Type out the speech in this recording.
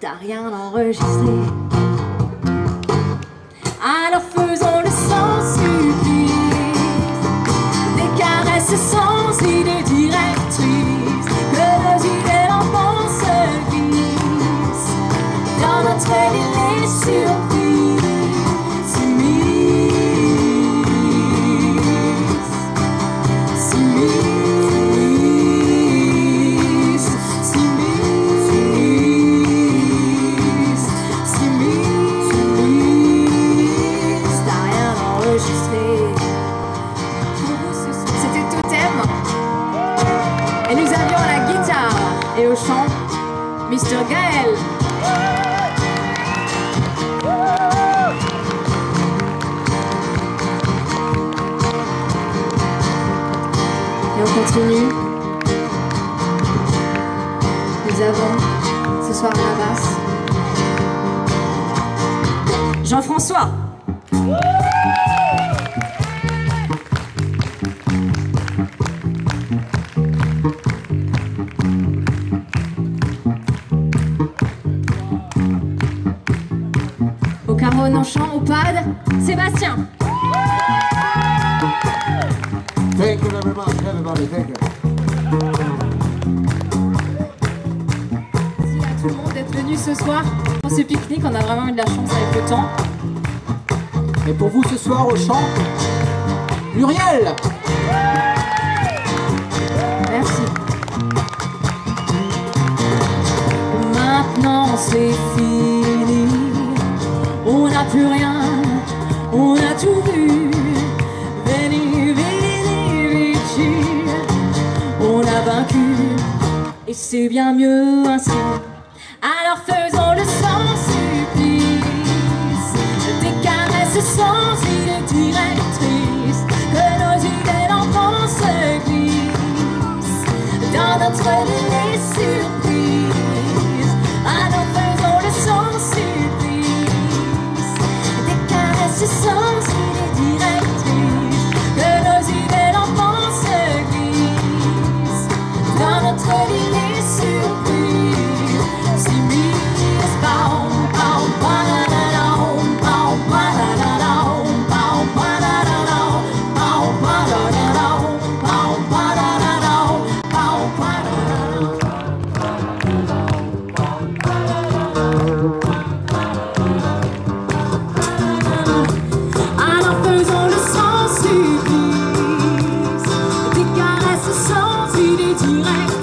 t'as rien enregistré. Alors faisons le sans supplice, des caresses sans idée directrice, que nos idées l'enfant se glissent dans notre délai surprise. C'était Totem et nous avions à la guitare et au chant Mr. Gaël. Et on continue. Nous avons ce soir à la basse Jean-François. Au caron en chant, au pad, Sébastien. Thank you very much, everybody. Thank you. Merci à tout le monde d'être venu ce soir pour ce pique-nique. On a vraiment eu de la chance avec le temps. Et pour vous ce soir au chant, Muriel. Merci. Maintenant c'est fini. On n'a plus rien, on a tout vu. Veni, vidi, vici. On a vaincu, et c'est bien mieux ainsi. Alors faisons le sans supplice, des caresses sans idée directrice, que nos idées l'enfant se glissent dans notre délai surprise. Alors faisons le sans supplice, des caresses sans idée directrice, que nos idées l'enfant se glissent dans notre délai surprise. Alors faisons le sans supplice, des caresses sans idée directe.